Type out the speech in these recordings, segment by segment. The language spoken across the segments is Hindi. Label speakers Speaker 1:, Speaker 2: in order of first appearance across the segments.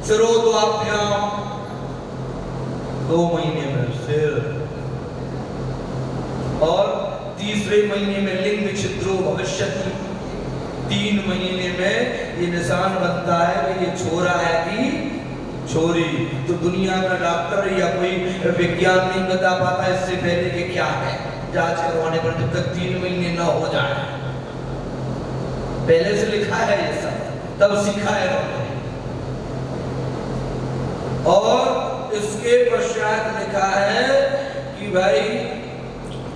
Speaker 1: सिरोद्वाभ्याम 2 महीने में सिर, और तीसरे महीने में लिंग छिद्रो भविष्यति, 3 महीने में ये निशान बनता है कि ये छोरा है कि छोरी। तो दुनिया का डॉक्टर या कोई विज्ञान नहीं बता पाता इससे पहले कि क्या है, जांच करवाने पर जब तक 3 महीने ना हो जाए। पहले से लिखा है ये सब, तब सीखा है उन्होंने। और इसके पश्चात लिखा है कि भाई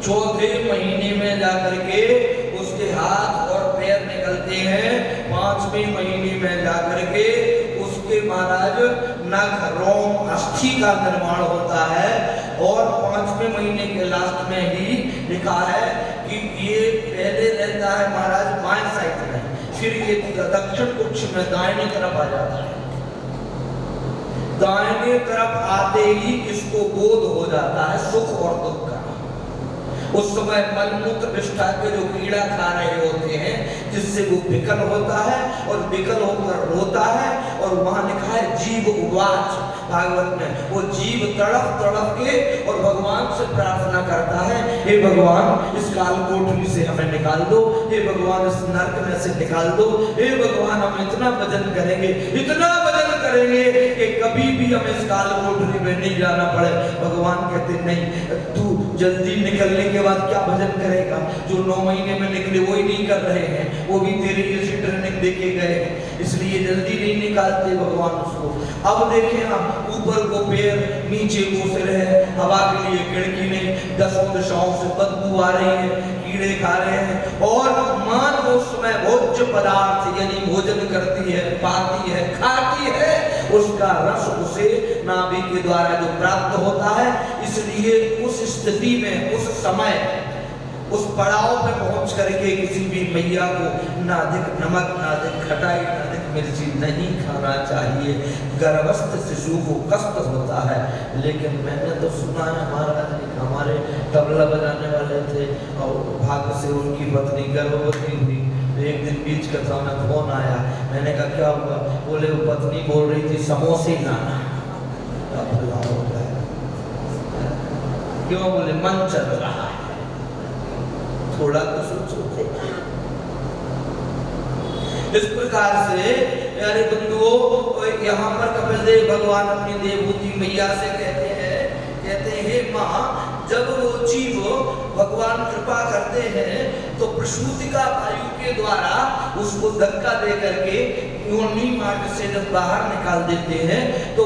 Speaker 1: 4थे महीने में जाकर के उसके हाथ और पैर निकलते हैं, 5वें महीने में जाकर के उसके महाराज नख, रोम, अस्थि का निर्माण होता है। और 5वें महीने के लास्ट में ही लिखा है कि ये पहले रहता है महाराज बाएं साइड में, फिर ये दक्षिण कुक्ष में दाहिने तरफ आ जाता है। दाहिने तरफ आते ही इसको बोध हो जाता है सुख और दुख का। उस समय मलमूत्र विष्ठा के जो कीड़ा खा रहे होते हैं, जिससे वो विकल होता है और विकल होकर रोता है। और वहां लिखा है जीव उवाच भागवत में, वो जीव तड़प तड़प के और भगवान से प्रार्थना करता है, हे भगवान इस काल कोठरी से हमें निकाल दो, हे भगवान इस नरक में से निकाल दो, हे भगवान हम इतना भजन करेंगे, इतना भजन करेंगे कि कभी भी हमें इस काल कोठरी में नहीं जाना पड़े। भगवान कहते नहीं, तू जल्दी निकलने के बाद क्या भजन करेगा, जो 9 महीने में निकले वो ही नहीं कर रहे हैं, वो भी तेरे जैसी ट्रेनिंग देके गए हैं, इसलिए जल्दी नहीं निकालते भगवान उसको। अब देखें हम, ऊपर को पैर, नीचे को सिर है, हवा के लिए खिड़की नहीं, 10 दिशाओं से बदबू आ रही है, कीड़े खा रहे हैं। और मान उस समय भोज्य पदार्थ यानी भोजन करती है, पाती है, खाती है, उसका रस उसे नाभि के द्वारा जो प्राप्त होता है। इसलिए उस स्थिति में, उस समय, उस पड़ाव पे पहुंच करके किसी भी मैया को ना अधिक नमक, ना अधिक खटाई, ना अधिक मिर्ची नहीं खाना चाहिए। गर्भस्थ शिशु को कष्ट होता है। लेकिन मैंने तो सुना है महाराज जी, हमारे तबला बजाने वाले थे और भाग्य से उनकी पत्नी गर्भवती हुई। एक दिन बीच कथा में फोन आया, मैंने कहा क्या हुआ? बोले वो पत्नी बोल रही थी समोसे लाना। क्यों? बोले मन चल रहा है, थोड़ा तो सोचो। इस प्रकार से प्यारे बंधुओं, यहाँ पर कपिल देव भगवान अपनी देवभूति मैया से कहते हैं माँ, जब वो जीव भगवान कृपा करते हैं तो प्रसूति का वायु के द्वारा उसको धक्का दे करके योनि मार्ग से जब बाहर निकाल देते हैं तो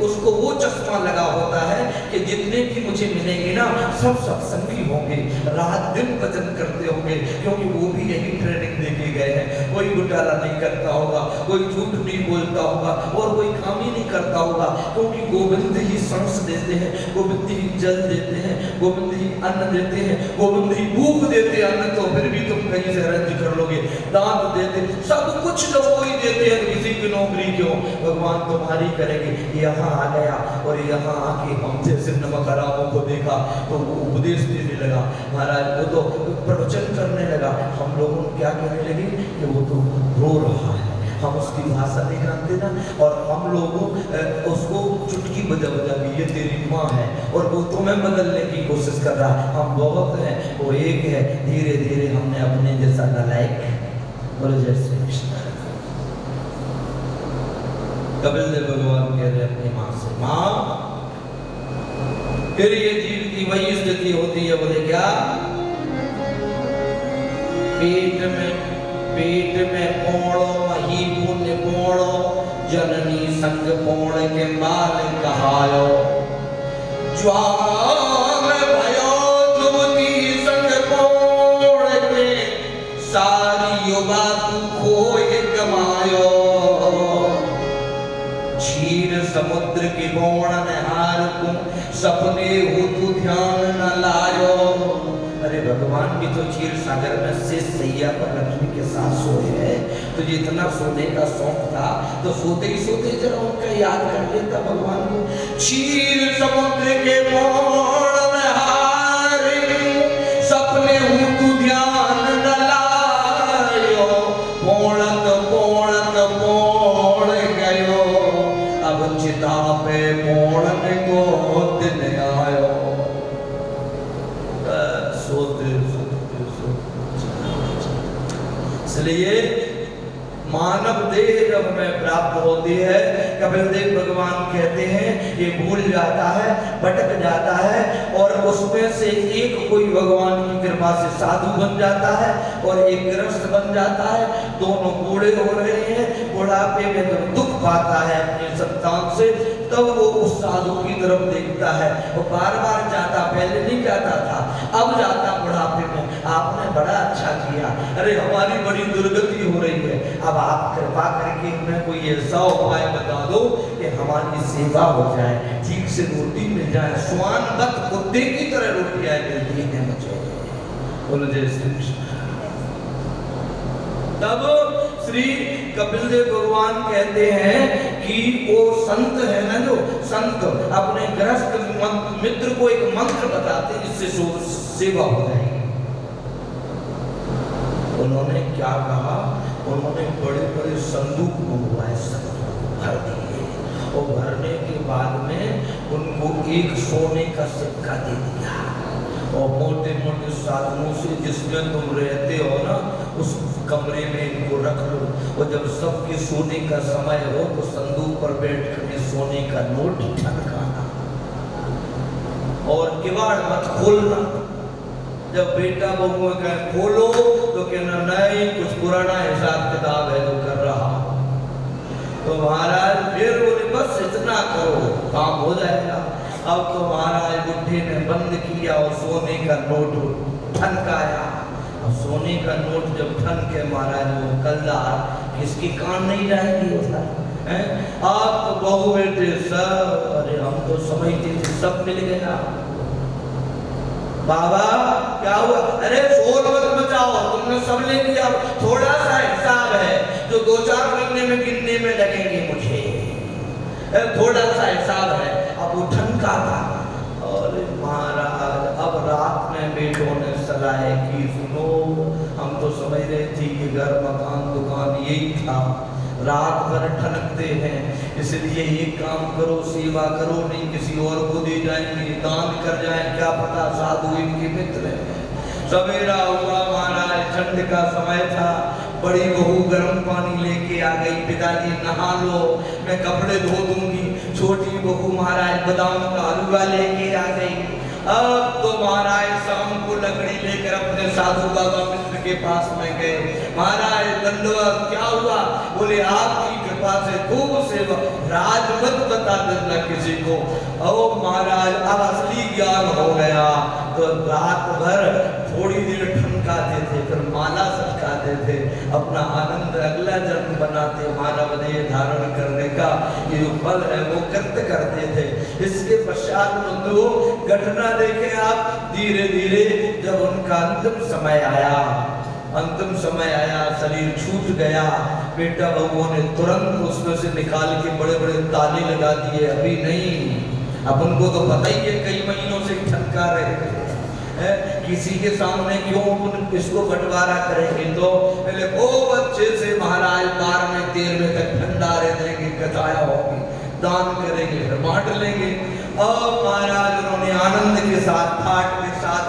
Speaker 1: उसको वो चश्मा लगा होता है कि जितने भी मुझे मिलेंगे ना सब सत्संगी होंगे, रात दिन भजन करते होंगे, क्योंकि वो भी यही ट्रेनिंग देके गए हैं। कोई घोटाला नहीं करता होगा, कोई झूठ नहीं बोलता होगा और कोई काम ही नहीं करता होगा, क्योंकि गोविंद ही सांस देते हैं, गोविंद ही जल देते हैं, गोविंद ही अन्न देते हैं, गोविंद ही भूख देते हैं। अन्न तो फिर भी तुम कहीं से अर्ज कर लोगे, दांत देते, सब कुछ जब कोई देते हैं, किसी की नौकरी क्यों, भगवान तुम्हारी करेंगे। यहाँ आ गया और यहाँ आके हम जैसे नमक हरामों को देखा तो वो उपदेश देने लगा महाराज, वो तो प्रवचन करने लगा। हम लोगों को क्या कहने लगे कि वो तो रो रहा है, हम उसकी भाषा नहीं जानते ना, और हम लोगों उसको चुटकी बजा बजा के ये तेरी माँ है और वो तुम्हें बदलने की कोशिश कर रहा है। हम बहुत हैं, वो एक है। धीरे धीरे हमने अपने जैसा नालायक बोलो जय श्री कृष्ण। कपिल देव भगवान कह रहे अपनी माँ से, माँ फिर ये जीव की वही स्थिति होती है। बोले क्या? पेट में पोड़ो मही पुण्य पोड़ो, जननी संग पोड़ के माल कहायो, ज्वाम भयो जुवती संग पोड़ के, सारी युवा तू खोए गमायो, क्षीर समुद्र की बोण नहार तुम, सपने हो तू ध्यान न लायो। अरे भगवान भी तो क्षीर सागर में से सैया पर लक्ष्मी के साथ सोए हैं, तो जितना सोने का शौक था तो सोते ही सोते जरा उनका याद कर लेता भगवान को। क्षीर समुद्र के बोण नहार, सपने हो तू ध्यान न लायो, पोणत पोणत पोड़ गयो, इसलिए मानव देह जब हमें प्राप्त होती है, कपिल देव भगवान कहते हैं ये भूल जाता है, भटक जाता है और उसमें से एक कोई भगवान की कृपा से साधु बन जाता है और एक गृहस्थ बन जाता है। दोनों बूढ़े हो रहे हैं, बुढ़ापे में जब दुख पाता है अपने संतान से, तब वो उस साधु की तरफ देखता है। वो बार बार जाता, पहले नहीं जाता था, अब जाता बुढ़ापे में। आपने बड़ा अच्छा किया, अरे हमारी बड़ी दुर्गति हो रही है, अब आप कृपा करके हमें कोई ऐसा उपाय बता दो कि हमारी सेवा हो जाए, ठीक से रोटी मिल जाए, स्वान बत कुत्ते की तरह रोटियां मिलती हैं मुझे। बोलो जय श्री कृष्ण। तब श्री कपिल देव भगवान कहते हैं कि वो संत है ना, जो संत अपने गृहस्थ मित्र को एक मंत्र बताते जिससे सेवा हो जाएगी। उन्होंने क्या कहा, उन्होंने बड़े बड़े संदूक मंगवाए, संदूक भर दिए और भरने के बाद में उनको एक सोने का सिक्का दे दिया और मोटे मोटे साधुओं से जिसमें तुम रहते हो ना उस कमरे में इनको रख लो, और जब सबके सोने का समय हो तो संदूक पर बैठ कर सोने का नोट ठनकाना और किवाड़ मत खोलना। जब बेटा बहू का खोलो तो कहना नहीं, कुछ पुराना हिसाब किताब है जो कर रहा। तो महाराज फिर बोले बस इतना करो काम हो जाएगा। अब तो महाराज बुढ़े ने बंद किया और सोने का नोट ठनकाया। और सोने का नोट जब ठन के महाराज वो कलदार किसकी कान नहीं जाएगी उधर। आप तो बहू बेटे सब, अरे हम तो समझते थे सब मिल गया। बाबा क्या हुआ, अरे शोर मत मचाओ, तुमने सब ले लिया, थोड़ा सा हिसाब है जो 2-4 महीने में गिनने में लगेंगे मुझे, थोड़ा सा हिसाब है। अब वो ठनका था। और महाराज अब रात में बेटों ने सलाह की, सुनो हम तो समझ रहे थे कि घर मकान दुकान यही था, रात भर ठनकते हैं, इसलिए एक काम करो, सेवा करो, नहीं किसी और को दे जाएंगे, दान कर जाएं, क्या पता साधु इनके मित्र हैं। सवेरा हुआ महाराज, ठंड का समय था, बड़ी बहू गर्म पानी लेके आ गई, पिताजी नहा लो मैं कपड़े धो दूंगी। छोटी बहू महाराज बादाम का हलवा लेके आ गई। अब तो महाराज शाम को लकड़ी लेकर अपने साधु बाबा मित्र के पास में गए। महाराज दंडवत, क्या हुआ? बोले आपकी कृपा से खूब सेवा, राज मत बता देना किसी को। ओ महाराज अब असली ज्ञान हो गया। तो रात भर थोड़ी देर ठनकाते थे, फिर माला सटकाते थे, अपना आनंद अगला जन्म बनाते, मानव देह धारण करने का ये जो फल है वो कृत्य करते थे। इसके पश्चात बंधुओं घटना देखें आप, धीरे धीरे जब उनका अंतिम समय आया, शरीर छूट गया, बेटा बहू ने तुरंत उसमें से निकाल के बड़े बड़े ताले लगा दिए। अभी नहीं, अपन को तो पता ही है कई महीनों से ठनका रहे थे, किसी के सामने क्यों इसको बंटवारा करेंगे। तो पहले खूब अच्छे से महाराज 12 तक भंडारे देंगे, कथाया होगी, दान करेंगे, फिर बांट लेंगे। अब महाराज उन्होंने आनंद के साथ, ठाट के साथ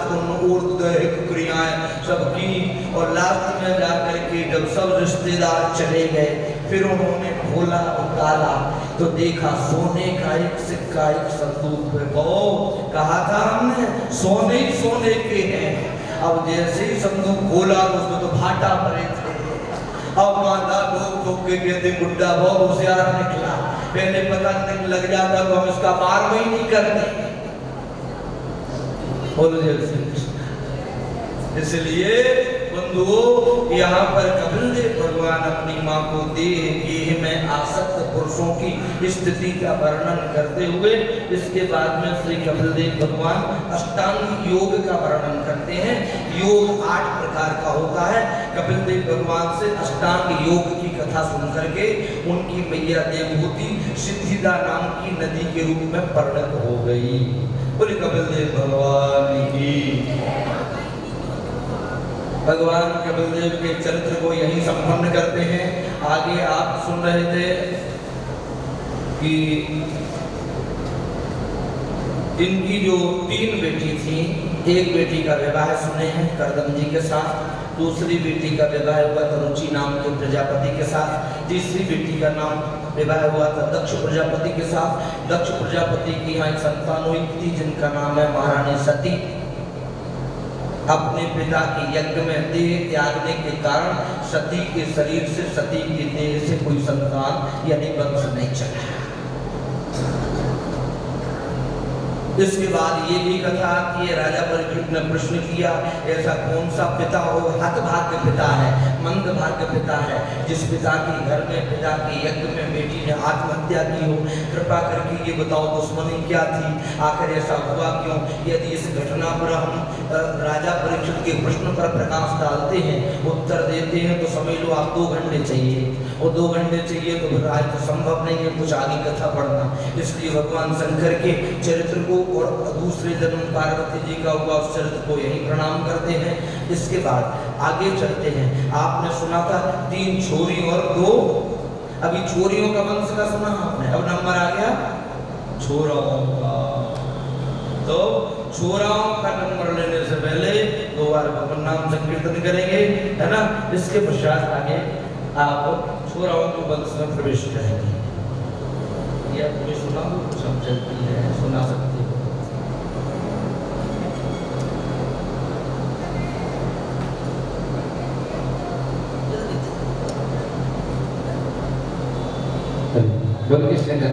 Speaker 1: क्रियाएं सब की, और लास्ट में जाकर के जब सब रिश्तेदार चले गए, फिर उन्होंने खोला और डाला तो देखा सोने का एक सिक्का एक संदूक में। कहा था हमने सोने ही सोने के हैं। अब जैसे ही संदूक खोला उसमें तो भाटा भरे थे। अब माता लोग ठोक के कहते बुड्ढा बहुत होशियार निकला, पहले पता नहीं लग जाता तो हम इसका बार ही नहीं करते। बोलो जय श्री कृष्ण। इसलिए बंधुओं यहाँ पर कपिल देव भगवान अपनी माँ को देह में आसक्त पुरुषों की स्थिति का वर्णन करते हुए इसके बाद में श्री कपिल देव भगवान अष्टांग योग का वर्णन करते हैं। योग 8 प्रकार का होता है। कपिल देव भगवान से अष्टांग योग की कथा सुन करके उनकी मैया देवहूति सिद्धिदा नाम की नदी के रूप में परिणत हो गई। बोले कपिल देव भगवान की। भगवान कपिल देव के चरित्र को यही संपन्न करते हैं। आगे आप सुन रहे थे कि इनकी जो 3 बेटी थी एक बेटी का विवाह सुने हैं करदम जी के साथ, दूसरी बेटी का विवाह हुआ था रुचि नाम के प्रजापति के साथ, तीसरी बेटी का नाम विवाह हुआ था दक्ष प्रजापति के साथ। दक्ष प्रजापति की यहाँ एक संतान हुई थी जिनका नाम है महारानी सती। अपने पिता के यज्ञ में देह त्यागने के कारण सती के शरीर से, सती की देह से कोई संतान यानी वंश नहीं चला। इसके बाद ये भी कथा कि ये राजा परीक्षित ने प्रश्न किया, ऐसा कौन सा पिता हो, हतभाग्य पिता है, मंदभाग्य पिता है, जिस पिता के घर में पिता के यज्ञ में बेटी ने आत्महत्या की हो। कृपा करके ये बताओ दुश्मनी क्या थी, आखिर ऐसा हुआ क्यों। यदि इस घटना पर हम राजा परीक्षित के प्रश्न पर प्रकाश डालते हैं, उत्तर देते हैं, तो समझ लो आप 2 घंटे चाहिए, और 2 घंटे चाहिए तो फिर आज तो संभव नहीं है कुछ आगे कथा पढ़ना। इसलिए भगवान शंकर के चरित्र को और दूसरे जन्म पार्वती जी का हुआ उस चरित्र को यही प्रणाम करते हैं। इसके बाद आगे चलते हैं। आपने सुना था 3 छोरी और 2, अभी छोरियों का वंश का सुना आपने, अब नंबर आ गया छोराओं का। तो छोराओं का नंबर लेने से पहले 2 बार भगवान नाम संकीर्तन करेंगे, है ना। इसके पश्चात आगे आप छोराओं के वंश में प्रवेश करेंगे। या तुम्हें सुना हो कुछ हम चलती है, सुना सकते हो।
Speaker 2: बोल किसने